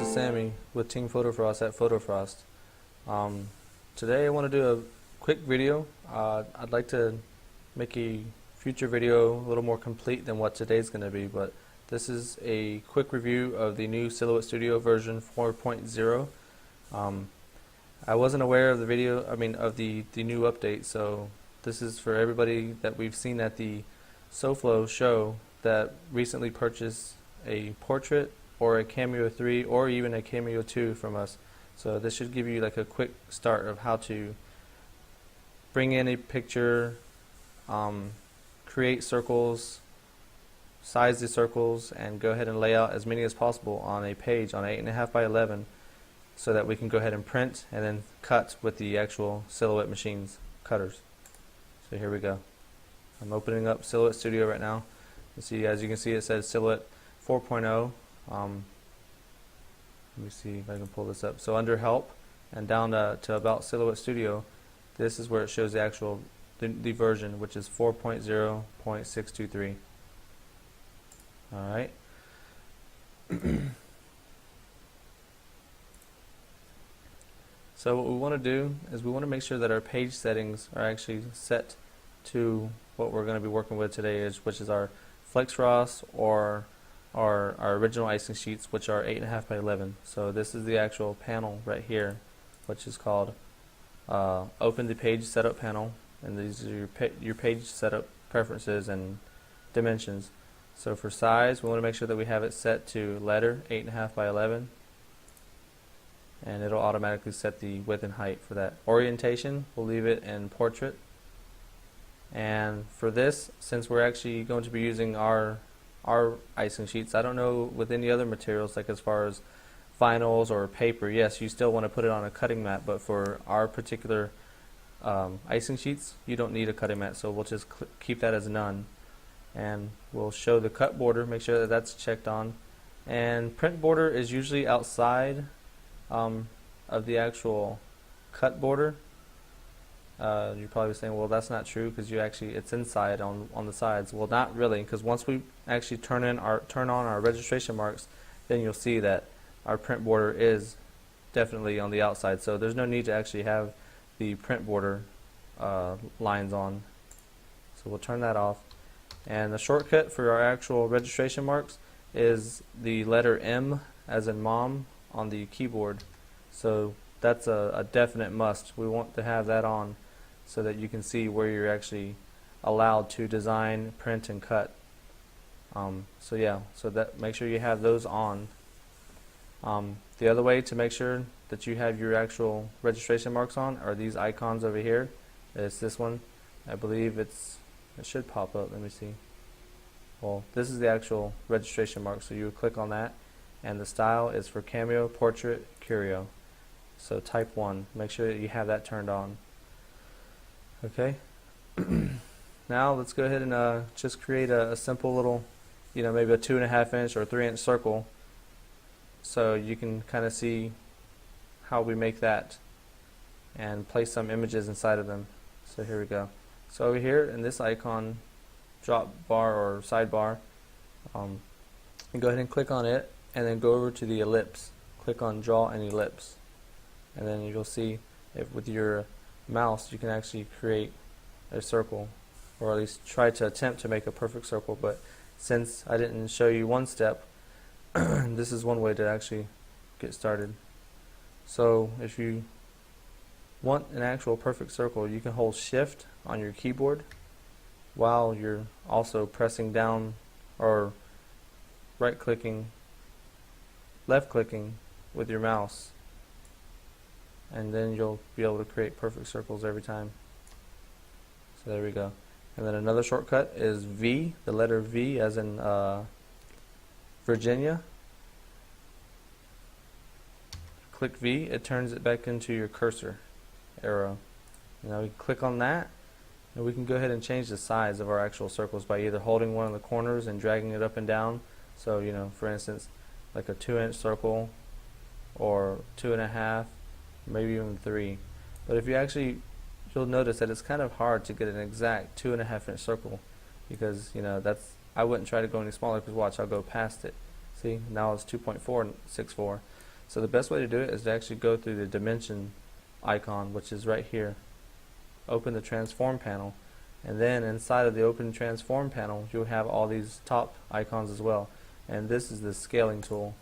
is Sammy with Team PhotoFrost at PhotoFrost. Today I want to do a quick video. I'd like to make a future video a little more complete than what today's going to be, but this is a quick review of the new Silhouette Studio version 4.0. I wasn't aware of the the new update, so this is for everybody that we've seen at the SoFlo show that recently purchased a portrait or a Cameo 3 or even a Cameo 2 from us. So this should give you like a quick start of how to bring in a picture, create circles, size the circles, and go ahead and lay out as many as possible on a page on 8.5 by 11 so that we can go ahead and print and then cut with the actual Silhouette machines cutters. So here we go. I'm opening up Silhouette Studio right now. As you can see, it says Silhouette 4.0. Let me see if I can pull this up. So under Help and down to About Silhouette Studio, this is where it shows the actual the version, which is 4.0.623. All right. So what we want to do is we want to make sure that our page settings are actually set to what we're going to be working with today, which is our FlexFrost or our original icing sheets, which are 8.5 by 11. So this is the actual panel right here, which is called Open the Page Setup Panel, and these are your page setup preferences and dimensions. So for size, we want to make sure that we have it set to letter 8.5 by 11, and it'll automatically set the width and height for that. Orientation, we'll leave it in portrait. And for this, since we're actually going to be using our icing sheets, I don't know with any other materials, like as far as vinyls or paper, yes, you still want to put it on a cutting mat, but for our particular icing sheets, you don't need a cutting mat, so we'll just keep that as none. And we'll show the cut border, make sure that that's checked on. And print border is usually outside of the actual cut border. You're probably saying, well, that's not true because it's inside on the sides. Well, not really, because once we actually turn on our registration marks, then you'll see that our print border is definitely on the outside. So there's no need to actually have the print border lines on. So we'll turn that off. And the shortcut for our actual registration marks is the letter M as in mom on the keyboard. So that's a definite must. We want to have that on so that you can see where you're actually allowed to design, print, and cut. So yeah, so that make sure you have those on. The other way to make sure that you have your actual registration marks on are these icons over here. It's this one. I believe it should pop up. Let me see. Well, this is the actual registration mark, so you would click on that, and the style is for Cameo, Portrait, Curio. So type 1. Make sure that you have that turned on. Okay. Now let's go ahead and just create a simple little, maybe a 2.5 inch or 3 inch circle, so you can kind of see how we make that and place some images inside of them. So here we go. So over here in this icon, drop bar or sidebar, go ahead and click on it, and then go over to the ellipse. Click on Draw an Ellipse, and then you'll see if with your mouse you can actually create a circle, or at least try to attempt to make a perfect circle. But since I didn't show you one step, this is one way to actually get started. So if you want an actual perfect circle, you can hold Shift on your keyboard while you're also pressing down or left clicking with your mouse, and then you'll be able to create perfect circles every time. So there we go. And then another shortcut is V, the letter V as in Virginia. Click V, it turns it back into your cursor arrow. Now we click on that, and we can go ahead and change the size of our actual circles by either holding one of the corners and dragging it up and down. So for instance, like a 2 inch circle, or 2.5, maybe even 3. But if you'll notice that it's kind of hard to get an exact 2.5 inch circle, because I wouldn't try to go any smaller, because watch, I'll go past it. See, now it's 2.464. So the best way to do it is to actually go through the dimension icon, which is right here. Open the transform panel, and then inside of the open transform panel you'll have all these top icons as well, and this is the scaling tool.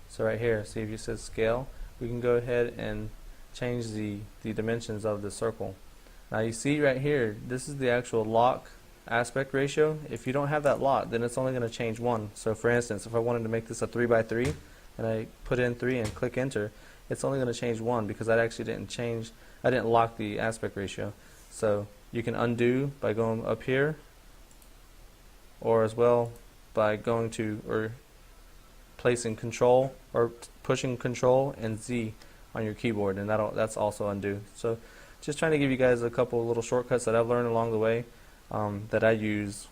So right here, see if you said scale, we can go ahead and change the dimensions of the circle. Now you see right here, this is the actual lock aspect ratio. If you don't have that locked, then it's only going to change one. So for instance, if I wanted to make this a 3x3 and I put in 3 and click enter, it's only going to change 1 because I actually I didn't lock the aspect ratio. So you can undo by going up here, or as well by going to or placing control or pushing control and Z on your keyboard, and that's also undo. So just trying to give you guys a couple little shortcuts that I've learned along the way that I use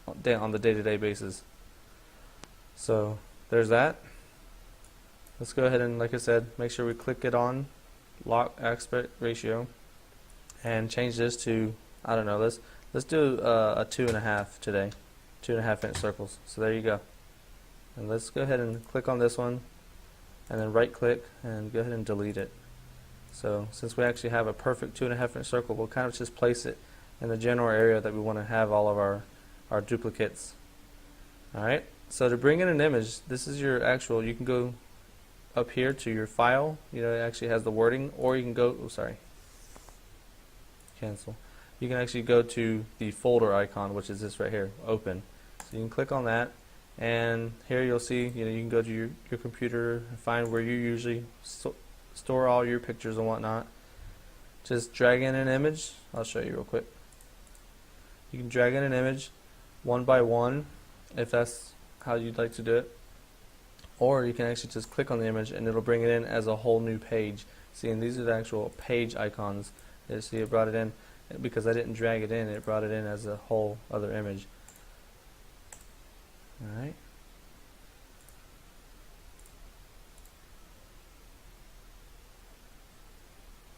on the day-to-day basis. So there's that. Let's go ahead and, like I said, make sure we click it on lock aspect ratio and change this to, I don't know, let's do a 2.5 today, 2.5 inch circles. So there you go. And let's go ahead and click on this one and then right click and go ahead and delete it. So since we actually have a perfect 2.5 inch circle, we'll kind of just place it in the general area that we want to have all of our duplicates. Alright, so to bring in an image, this is your actual, you can go up here to your file, it actually has the wording, or you can go, cancel. You can actually go to the folder icon, which is this right here, open. So you can click on that, and here you'll see, you can go to your computer and find where you usually store all your pictures and whatnot. Just drag in an image. I'll show you real quick. You can drag in an image one by one if that's how you'd like to do it, or you can actually just click on the image and it'll bring it in as a whole new page. See, and these are the actual page icons. You see, it brought it in because I didn't drag it in, it brought it in as a whole other image. Alright.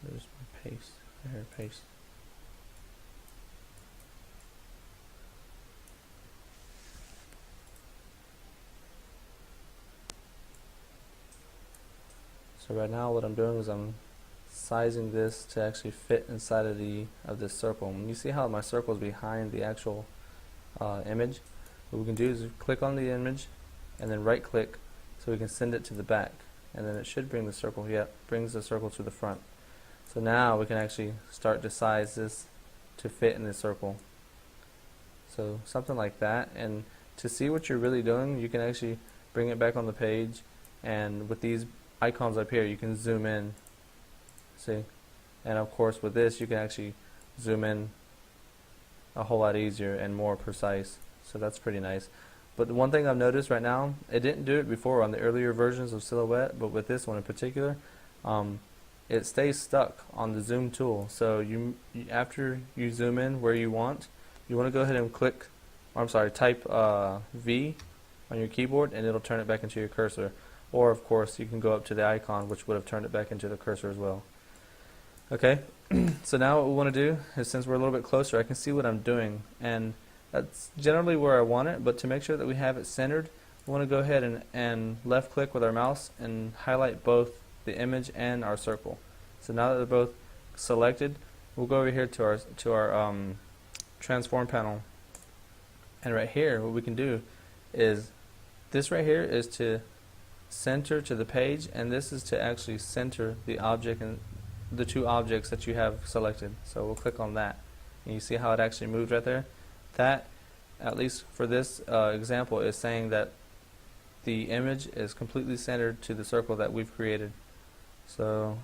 There's my paste. There, paste. So right now what I'm doing is I'm sizing this to actually fit inside of this circle. And you see how my circle is behind the actual image? What we can do is click on the image and then right click so we can send it to the back, and then it should bring the circle, brings the circle to the front. So now we can actually start to size this to fit in the circle. So something like that, and to see what you're really doing, you can actually bring it back on the page, and with these icons up here you can zoom in, see, and of course with this you can actually zoom in a whole lot easier and more precise. So that's pretty nice. But the one thing I've noticed right now, it didn't do it before on the earlier versions of Silhouette, but with this one in particular, it stays stuck on the zoom tool. So after you zoom in where you want to go ahead and type V on your keyboard, and it'll turn it back into your cursor. Or of course you can go up to the icon, which would have turned it back into the cursor as well. Okay, so now what we want to do is, since we're a little bit closer, I can see what I'm doing, and that's generally where I want it, but to make sure that we have it centered, we want to go ahead and left click with our mouse and highlight both the image and our circle. So now that they're both selected, we'll go over here to our transform panel, and right here what we can do is, this right here is to center to the page, and this is to actually center the object and the two objects that you have selected. So we'll click on that, and you see how it actually moved right there. That, at least for this example, is saying that the image is completely centered to the circle that we've created. So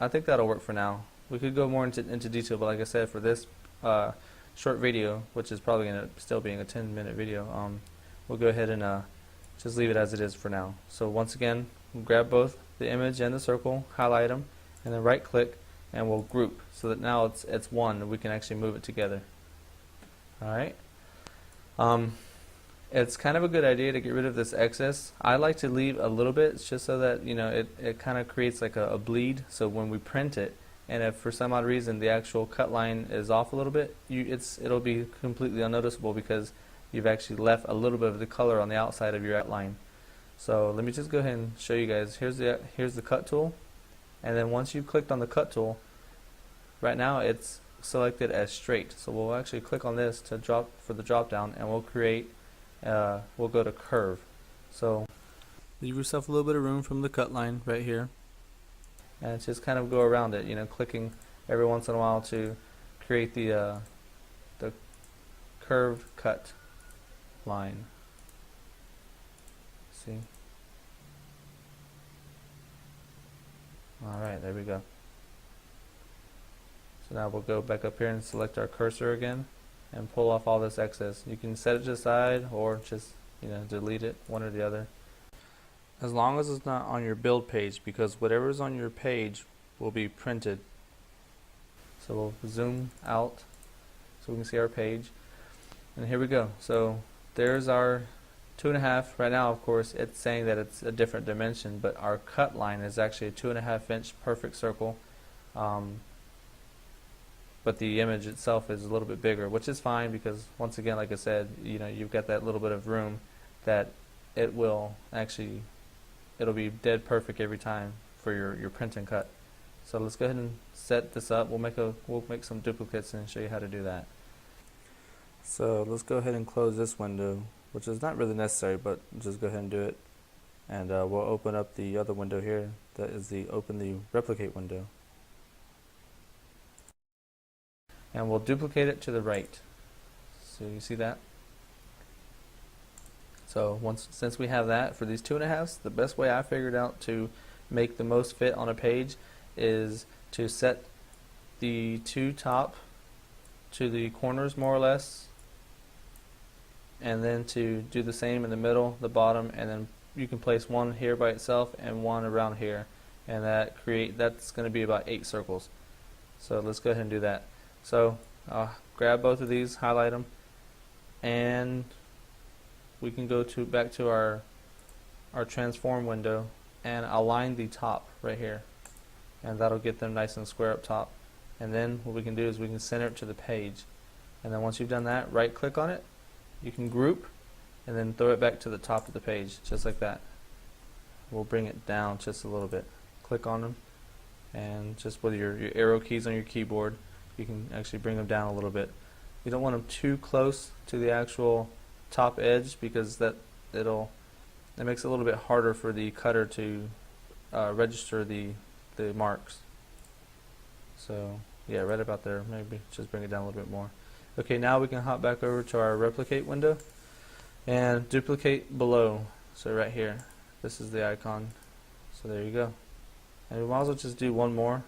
I think that'll work for now. We could go more into detail, but like I said, for this short video, which is probably going to still being a 10-minute video, we'll go ahead and just leave it as it is for now. So once again, we'll grab both the image and the circle, highlight them, and then right click, and we'll group so that now it's one and we can actually move it together. Alright. It's kind of a good idea to get rid of this excess. I like to leave a little bit, just so that it kind of creates like a bleed, so when we print it, and if for some odd reason the actual cut line is off a little bit, it'll be completely unnoticeable because you've actually left a little bit of the color on the outside of your outline. So let me just go ahead and show you guys. Here's the cut tool, and then once you've clicked on the cut tool, right now it's selected as straight. So we'll actually click on this to drop for the drop down, and we'll go to curve. So leave yourself a little bit of room from the cut line right here, and just kind of go around it, clicking every once in a while to create the curved cut line. See? Alright, there we go. So now we'll go back up here and select our cursor again and pull off all this excess. You can set it to the side or just delete it, one or the other. As long as it's not on your build page, because whatever's on your page will be printed. So we'll zoom out so we can see our page. And here we go. So there's our 2.5. Right now, of course, it's saying that it's a different dimension, but our cut line is actually a 2.5 inch perfect circle. But the image itself is a little bit bigger, which is fine because, once again, like I said, you've got that little bit of room that it'll be dead perfect every time for your print and cut. So let's go ahead and set this up. We'll make some duplicates and show you how to do that. So let's go ahead and close this window, which is not really necessary, but just go ahead and do it. And we'll open up the other window here. That is open the replicate window. And we'll duplicate it to the right. So you see that? So since we have that for these 2.5s, the best way I figured out to make the most fit on a page is to set the two top to the corners more or less, and then to do the same in the middle, the bottom, and then you can place one here by itself and one around here, and that's going to be about 8 circles. So let's go ahead and do that. So grab both of these, highlight them, and we can go back to our transform window and align the top right here, and that'll get them nice and square up top. And then what we can do is we can center it to the page, and then once you've done that, right click on it, you can group, and then throw it back to the top of the page, just like that. We'll bring it down just a little bit. Click on them, and just with your arrow keys on your keyboard, you can actually bring them down a little bit. You don't want them too close to the actual top edge, because it makes it a little bit harder for the cutter to register the marks. So yeah, right about there. Maybe just bring it down a little bit more. Okay, now we can hop back over to our replicate window and duplicate below. So right here, this is the icon. So there you go. And we might as well just do one more,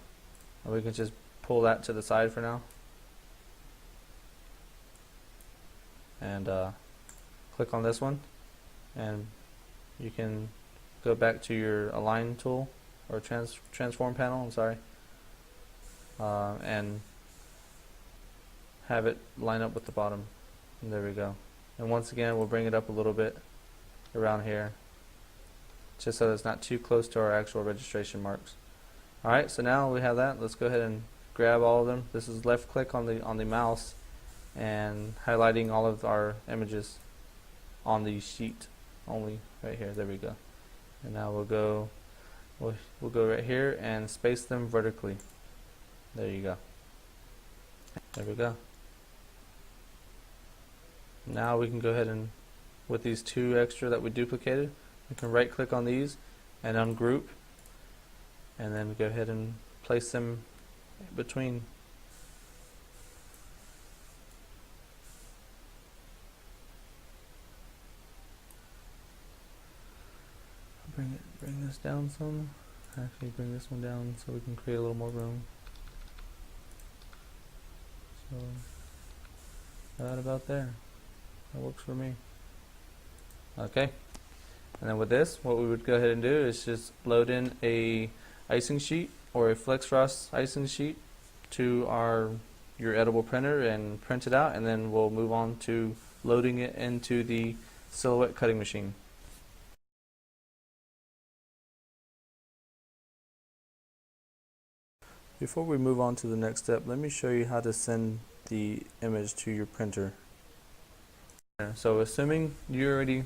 and we can just pull that to the side for now. And click on this one, and you can go back to your align tool or transform panel, I'm sorry, and have it line up with the bottom. And there we go. And once again, we'll bring it up a little bit around here, just so that it's not too close to our actual registration marks. Alright, so now we have that. Let's go ahead and grab all of them. This is left click on the mouse and highlighting all of our images on the sheet only right here. There we go. And now we'll go right here and space them vertically. There you go. There we go. Now we can go ahead and, with these 2 extra that we duplicated, we can right click on these and ungroup, and then go ahead and place them between. Bring this down some. Actually, bring this one down so we can create a little more room. So right about there. That works for me. Okay. And then with this, what we would go ahead and do is just load in a icing sheet or a FlexFrost icing sheet to your edible printer and print it out, and then we'll move on to loading it into the silhouette cutting machine. Before we move on to the next step, let me show you how to send the image to your printer. So assuming you already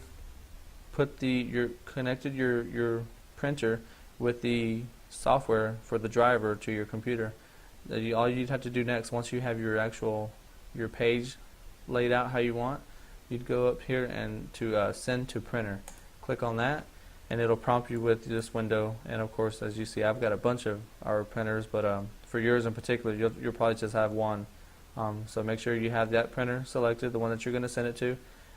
put connected your printer with the software for the driver to your computer. All you'd have to do next, once you have your page laid out how you want, you'd go up here and to send to printer. Click on that, and it'll prompt you with this window. And of course, as you see, I've got a bunch of our printers, but for yours in particular, you'll probably just have one. So make sure you have that printer selected, the one that you're going to send it to.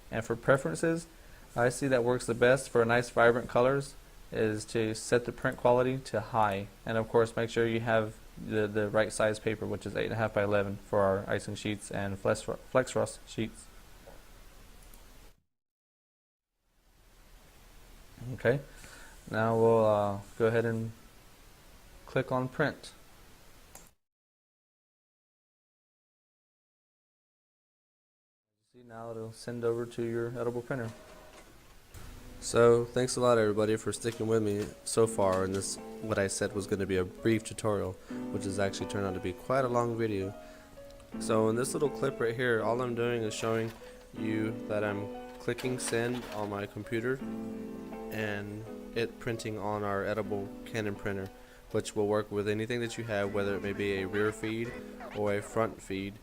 And for preferences, I see that works the best for nice vibrant colors is to set the print quality to high. And of course, make sure you have the right size paper, which is 8.5 by 11 for our icing sheets and FlexFrost sheets. Okay, now we'll go ahead and click on print. See, now it'll send over to your edible printer. So thanks a lot everybody for sticking with me so far in this, what I said was going to be a brief tutorial, which has actually turned out to be quite a long video. So in this little clip right here, all I'm doing is showing you that I'm clicking send on my computer and it printing on our edible Canon printer, which will work with anything that you have, whether it may be a rear feed or a front feed,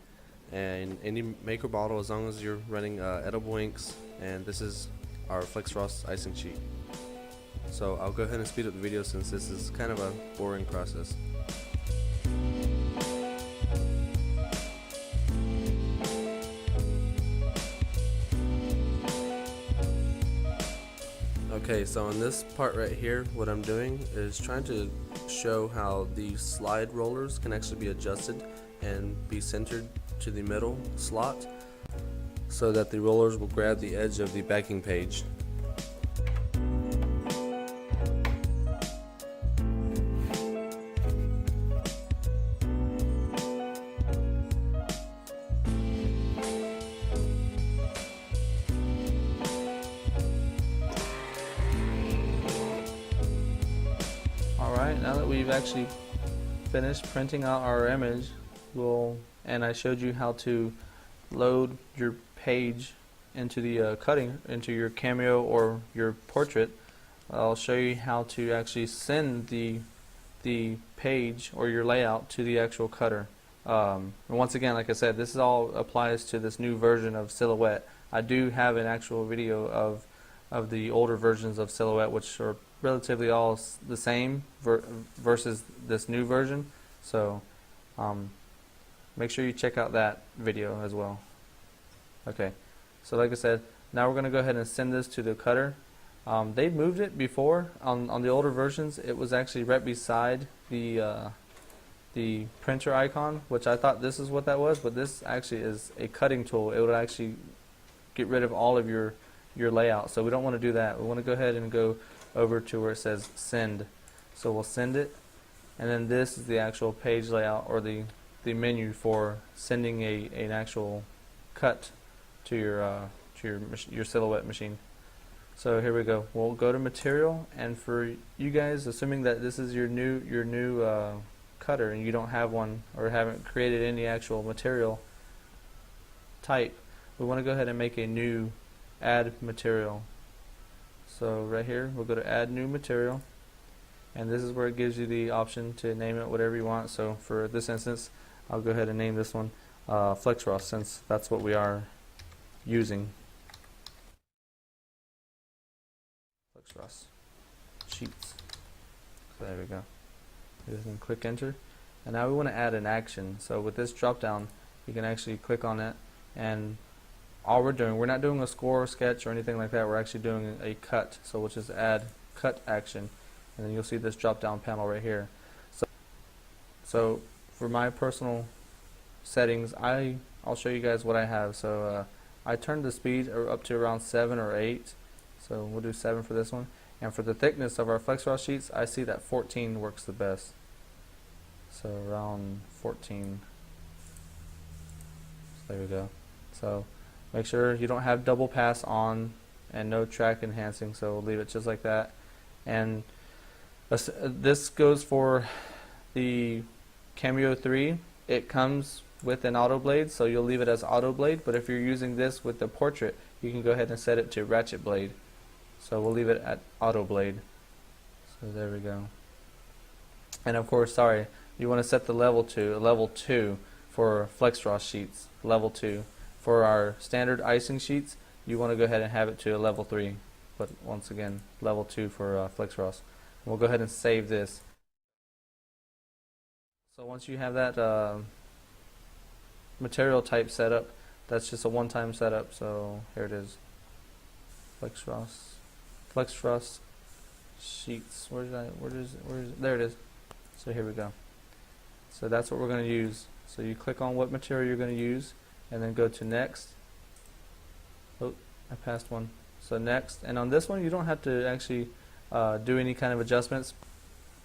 and any make or model, as long as you're running edible inks. And this is our FlexFrost icing sheet. So I'll go ahead and speed up the video since this is kind of a boring process. Okay, so in this part right here, what I'm doing is trying to show how the slide rollers can actually be adjusted and be centered to the middle slot, so that the rollers will grab the edge of the backing page. Alright, now that we've actually finished printing out our image, and I showed you how to load your page into the into your cameo or your portrait, I'll show you how to actually send the page or your layout to the actual cutter. And once again, like I said, this all applies to this new version of Silhouette. I do have an actual video of the older versions of Silhouette, which are relatively all the same versus this new version. So make sure you check out that video as well. Okay, so like I said, now we're going to go ahead and send this to the cutter. They moved it before on the older versions. It was actually right beside the printer icon, which I thought this is what that was, but this actually is a cutting tool. It would actually get rid of all of your layout. So we don't want to do that. We want to go ahead and go over to where it says send. So we'll send it, and then this is the actual page layout or the menu for sending an actual cut to your Silhouette machine. So here we go. We'll go to material, and for you guys, assuming that this is your new cutter and you don't have one or haven't created any actual material type, we want to go ahead and make a new add material. So right here we'll go to add new material, and this is where it gives you the option to name it whatever you want. So for this instance, I'll go ahead and name this one FlexFrost, since that's what we are using. FlexFrost sheets. So there we go. Just can click enter, and now we want to add an action. So with this drop down, you can actually click on it, and all we're not doing a score, sketch, or anything like that. We're actually doing a cut. So we'll just add cut action, and then you'll see this drop down panel right here. So for my personal settings, I'll show you guys what I have. So I turned the speed up to around 7 or 8. So we'll do 7 for this one. And for the thickness of our FlexFrost sheets, I see that 14 works the best. So around 14. So there we go. So make sure you don't have double pass on and no track enhancing, so we'll leave it just like that. And this goes for the Cameo 3. It comes with an auto blade, so you'll leave it as auto blade, but if you're using this with the portrait, you can go ahead and set it to ratchet blade. So we'll leave it at auto blade. So there we go. And of course, sorry, you want to set the level to level 2 for FlexFrost sheets. Level 2. For our standard icing sheets, you want to go ahead and have it to a level 3. But once again, level 2 for FlexFrost. We'll go ahead and save this. So once you have that material type set up, that's just a one-time setup. So here it is. FlexFrost sheets. Where is it? There it is. So here we go. So that's what we're going to use. So you click on what material you're going to use, and then go to next. Oh, I passed one. So next, and on this one you don't have to actually do any kind of adjustments.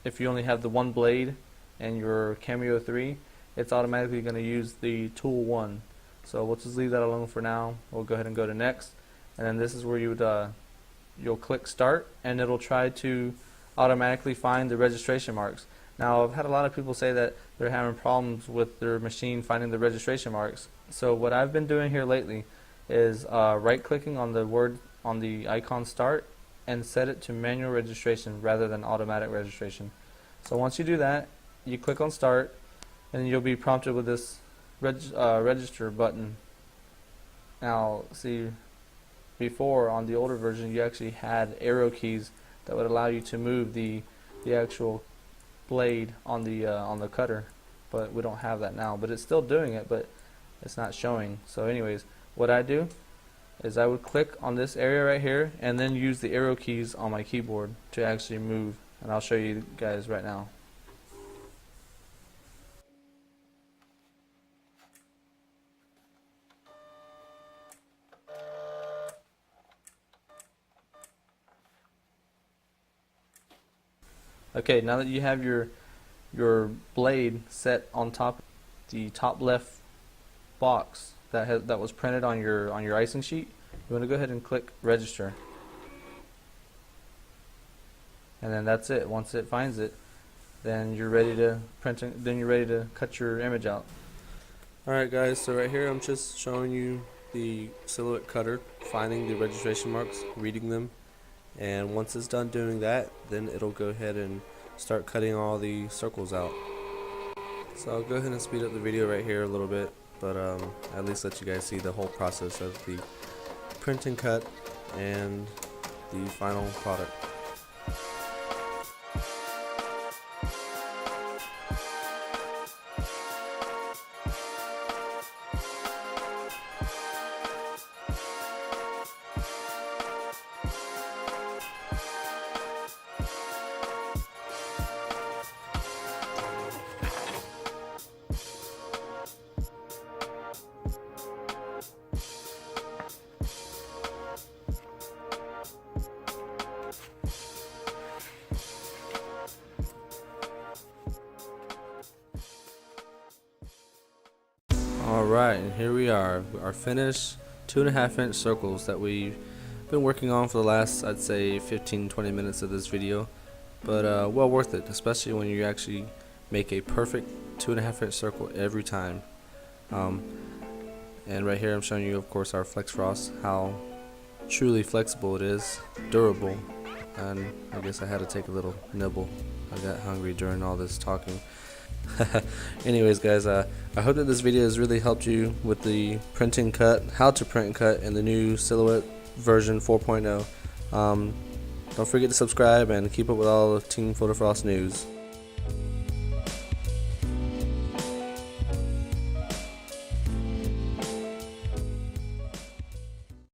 If you only have the one blade and your Cameo 3, it's automatically going to use the tool 1. So we'll just leave that alone for now. We'll go ahead and go to next, and then this is where you would you'll click start, and it'll try to automatically find the registration marks. Now, I've had a lot of people say that they're having problems with their machine finding the registration marks. So what I've been doing here lately is right-clicking on the word on the icon start and set it to manual registration rather than automatic registration. So once you do that, you click on start, and you'll be prompted with this register button. Now, see, before on the older version, you actually had arrow keys that would allow you to move the actual blade on the cutter, but we don't have that now. But it's still doing it, but it's not showing. So anyways, what I do is I would click on this area right here and then use the arrow keys on my keyboard to actually move, and I'll show you guys right now. Okay, now that you have your blade set on top, the top left box that was printed on your icing sheet, you want to go ahead and click register, and then that's it. Once it finds it, then you're ready to print it, then you're ready to cut your image out. Alright guys, so right here I'm just showing you the silhouette cutter finding the registration marks, reading them, and once it's done doing that, then it'll go ahead and start cutting all the circles out. So I'll go ahead and speed up the video right here a little bit, but at least let you guys see the whole process of the print and cut and the final product. Alright, and here we are, our finished 2.5-inch circles that we've been working on for the last, I'd say, 15-20 minutes of this video. But well worth it, especially when you actually make a perfect 2.5-inch circle every time. And right here I'm showing you, of course, our FlexFrost, how truly flexible it is, durable, and I guess I had to take a little nibble. I got hungry during all this talking. Anyways guys, I hope that this video has really helped you with the print and cut, how to print and cut in the new Silhouette version 4.0. Don't forget to subscribe and keep up with all of Team PhotoFrost news.